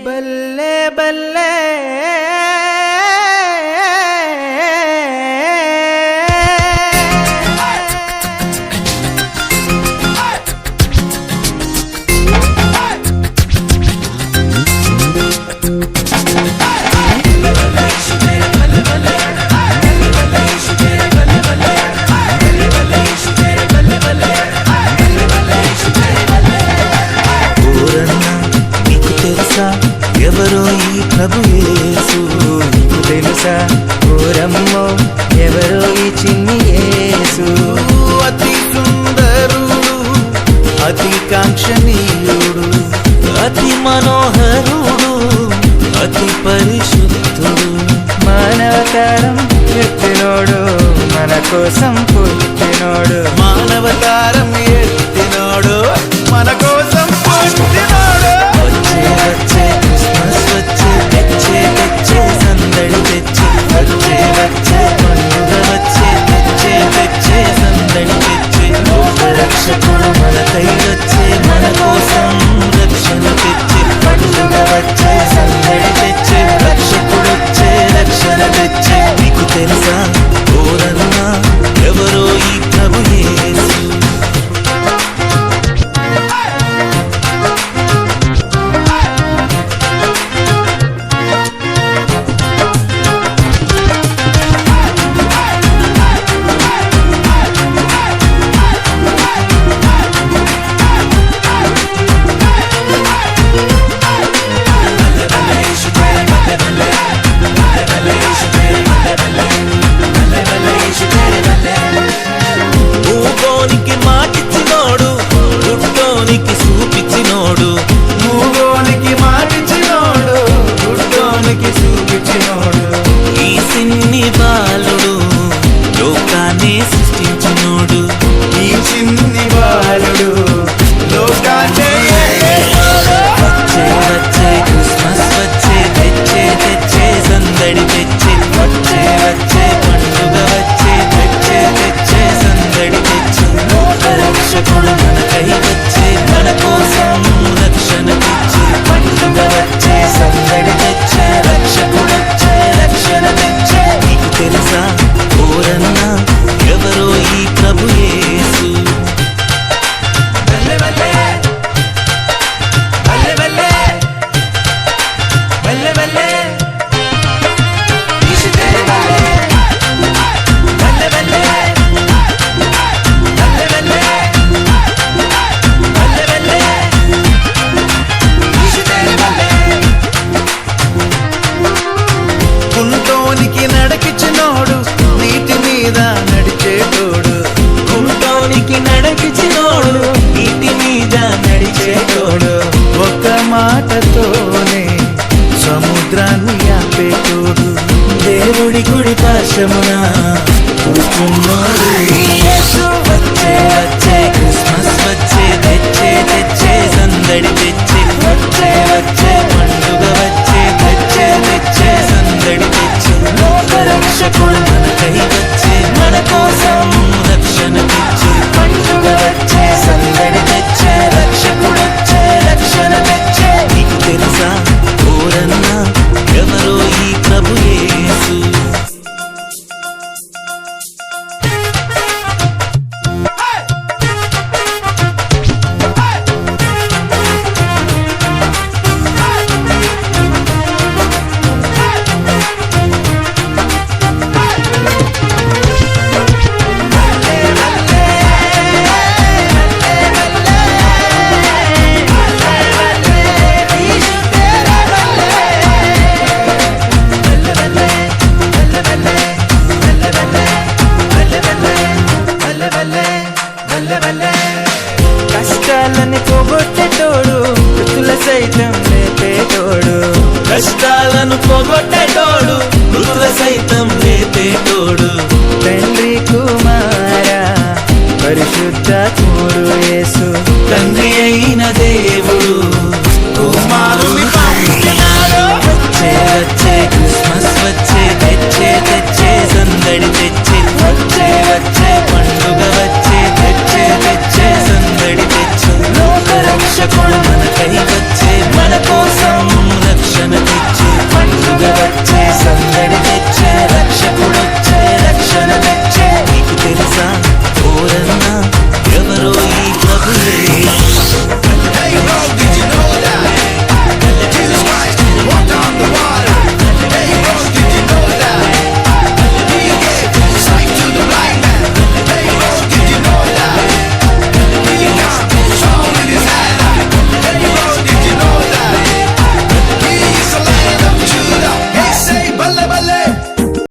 బల్లే బల్లే ఎవరో ఈ ప్రభు యేసు నీకు తెలుసా ఓరమ్మో ఎవరో ఈ చిన్ని యేసు అతి సుందరుడు అతి కాంక్షణీయుడు అతి మనోహరుడు అతి పరిశుద్ధుడు మానవతారం ఎత్తినోడు మన కోసం పుట్టినోడు మానవతారం ఎత్తినోడు మన కోసం పుట్టినోడు వచ్చే వచ్చే క్రిస్మస్ వచ్చే తెచ్చే తెచ్చే సందడి తెచ్చి వచ్చే వచ్చే పండుగ వచ్చే తెచ్చే తెచ్చే సందడి తెచ్చి రక్షకుడు మనకై వచ్చే మన కోసం రక్షణ తెచ్చి పండుగ వచ్చే సందడి తెచ్చే రక్షకుడు వచ్చే రక్షణ తెచ్చి నీకు తెలుసా ఓరన్నా ఎవరో ఈ ప్రభు యేసు మూగోనికి మాటిచ్చినోడు గుడ్డోనికి చూపించినోడు మూగోనికి మాటిచ్చినోడు గుడ్డోనికి చూపించినోడు ఈ సిన్ని బాలుడు లోకాన్ని సృష్టించినోడు ఈ చిన్ని బాలుడు లోకాన్నే వచ్చే వచ్చే క్రిస్మస్ వచ్చే తెచ్చే తెచ్చే సందడి తెచ్చి వచ్చే వచ్చే పండుగ వచ్చే తెచ్చే తెచ్చే సందడి తెచ్చి రక్షకుడు మనకై వచ్చే మన కోసం రక్షణ తెచ్చి పండుగ వచ్చే సందడి తెచ్చే రక్షకుడు వచ్చే రక్షణ తెచ్చే నీకు తెలుసా ఓరన్నా ఎవరో ఈ ప్రభు యేసు బల్లె బల్లె బల్లె బల్లె బల్లె బల్లె ఈశుదే బల్లె బల్లె బల్లె బల్లె బల్లె బల్లె బల్లె ఈశుదే బల్లె కుంటోనికి నడకిచ్చినోడు నీటి మీద నడిచేటోడు కుంటోనికి నడకిచ్చినోడు నీటి మీద నడిచేటోడు ఒక్క మాటతోనే సముద్రాన్ని ఆపేటోడు దేవుడి కుడి పాశమున కూర్చున్నోడు యేసు వచ్చే వచ్చే క్రిస్మస్ వచ్చే తెచ్చే తెచ్చే సందడి తెచ్చి వచ్చే వచ్చే పండుగ వచ్చే తెచ్చే తెచ్చే సందడి తెచ్చి రక్షకుడు మనకై వచ్చే మన కోసం రక్షణ తెచ్చి పండుగ వచ్చే సందడి తెచ్చే రక్షకుడు వచ్చే రక్షణ తెచ్చే నీకు తెలుసా ఓరన్నా ఎవరో ఈ ప్రభు యేసు కష్టాలని పోగొట్టేటోడు మృతుల సైతం లేపేటోడు కష్టాలను పోగొట్టేటోడు మృతుల సైతం లేపేటోడు తండ్రి కుమార పరిశుద్ధాత్ముడు యేసు